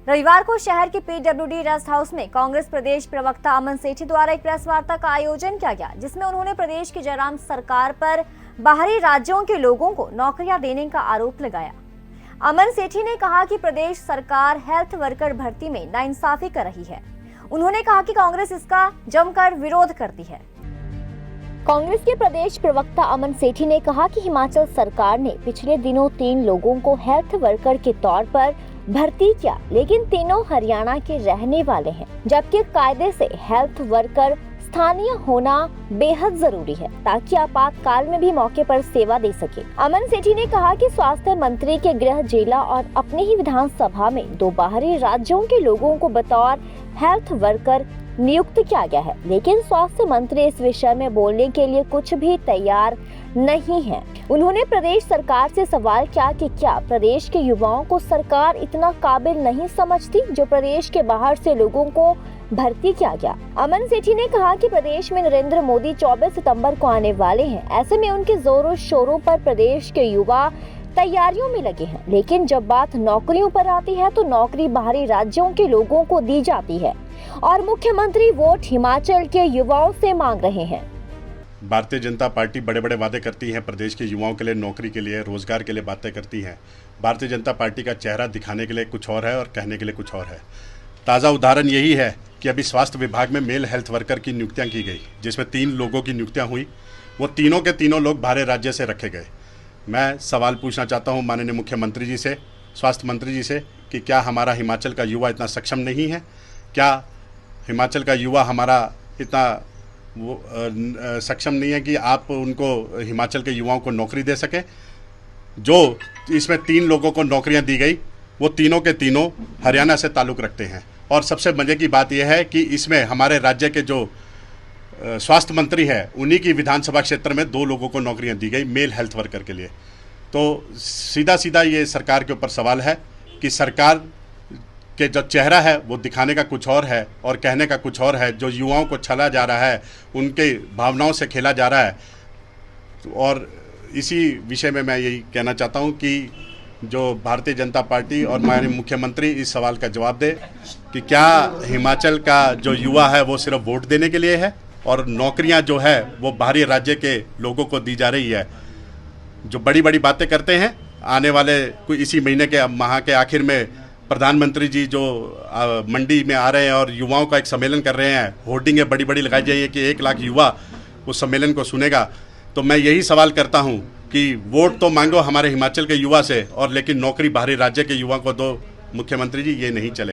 रविवार को शहर के पीडब्ल्यूडी रेस्ट हाउस में कांग्रेस प्रदेश प्रवक्ता अमन सेठी द्वारा एक प्रेस वार्ता का आयोजन किया गया, जिसमें उन्होंने प्रदेश की जयराम सरकार पर बाहरी राज्यों के लोगों को नौकरियां देने का आरोप लगाया। अमन सेठी ने कहा कि प्रदेश सरकार हेल्थ वर्कर भर्ती में नाइंसाफी कर रही है। उन्होंने कहा कि कांग्रेस इसका जमकर विरोध करती है। कांग्रेस के प्रदेश प्रवक्ता अमन सेठी ने कहा कि हिमाचल सरकार ने पिछले दिनों 3 लोगों को हेल्थ वर्कर के तौर पर भर्ती किया, लेकिन तीनों हरियाणा के रहने वाले हैं, जबकि कायदे से हेल्थ वर्कर स्थानीय होना बेहद जरूरी है ताकि आपातकाल में भी मौके पर सेवा दे सके। अमन सेठी ने कहा कि स्वास्थ्य मंत्री के गृह जिला और अपने ही विधानसभा में 2 बाहरी राज्यों के लोगों को बतौर हेल्थ वर्कर नियुक्त किया गया है, लेकिन स्वास्थ्य मंत्री इस विषय में बोलने के लिए कुछ भी तैयार नहीं है। उन्होंने प्रदेश सरकार से सवाल किया कि क्या प्रदेश के युवाओं को सरकार इतना काबिल नहीं समझती जो प्रदेश के बाहर से लोगों को भर्ती किया गया। अमन सेठी ने कहा कि प्रदेश में नरेंद्र मोदी 24 सितंबर को आने वाले हैं, ऐसे में उनके जोरों शोरों पर प्रदेश के युवा तैयारियों में लगे हैं, लेकिन जब बात नौकरियों पर आती है तो नौकरी बाहरी राज्यों के लोगों को दी जाती है और मुख्यमंत्री वोट हिमाचल के युवाओं से मांग रहे हैं। भारतीय जनता पार्टी बड़े बड़े वादे करती है, प्रदेश के युवाओं के लिए, नौकरी के लिए, रोजगार के लिए बातें करती है। भारतीय जनता पार्टी का चेहरा दिखाने के लिए कुछ और है और कहने के लिए कुछ और है। ताज़ा उदाहरण यही है कि अभी स्वास्थ्य विभाग में मेल हेल्थ वर्कर की नियुक्तियां की गई, जिसमें 3 लोगों की नियुक्तियां हुई। वो तीनों के तीनों लोग बाहरी राज्य से रखे गए। मैं सवाल पूछना चाहता हूं माननीय मुख्यमंत्री जी से, स्वास्थ्य मंत्री जी से, कि क्या हमारा हिमाचल का युवा इतना सक्षम नहीं है? क्या हिमाचल का युवा हमारा इतना सक्षम नहीं है कि आप उनको, हिमाचल के युवाओं को नौकरी दे सके? जो इसमें 3 लोगों को नौकरियां दी गई, वो तीनों के तीनों हरियाणा से ताल्लुक़ रखते हैं। और सबसे मज़े की बात यह है कि इसमें हमारे राज्य के जो स्वास्थ्य मंत्री है, उन्हीं की विधानसभा क्षेत्र में 2 लोगों को नौकरियां दी गई मेल हेल्थ वर्कर के लिए। तो सीधा सीधा ये सरकार के ऊपर सवाल है कि सरकार के जो चेहरा है वो दिखाने का कुछ और है और कहने का कुछ और है। जो युवाओं को छला जा रहा है, उनके भावनाओं से खेला जा रहा है। और इसी विषय में मैं यही कहना चाहता हूँ कि जो भारतीय जनता पार्टी और माननीय मुख्यमंत्री इस सवाल का जवाब दे कि क्या हिमाचल का जो युवा है वो सिर्फ वोट देने के लिए है और नौकरियां जो है वो बाहरी राज्य के लोगों को दी जा रही है। जो बड़ी बड़ी बातें करते हैं, आने वाले कोई इसी महीने के माह के आखिर में प्रधानमंत्री जी जो मंडी में आ रहे हैं और युवाओं का एक सम्मेलन कर रहे हैं, होर्डिंगें बड़ी बड़ी लगाई जाइए कि 1 लाख युवा उस सम्मेलन को सुनेगा। तो मैं यही सवाल करता हूं कि वोट तो मांगो हमारे हिमाचल के युवा से, और लेकिन नौकरी बाहरी राज्य के युवा को दो। मुख्यमंत्री जी, ये नहीं चलेगा।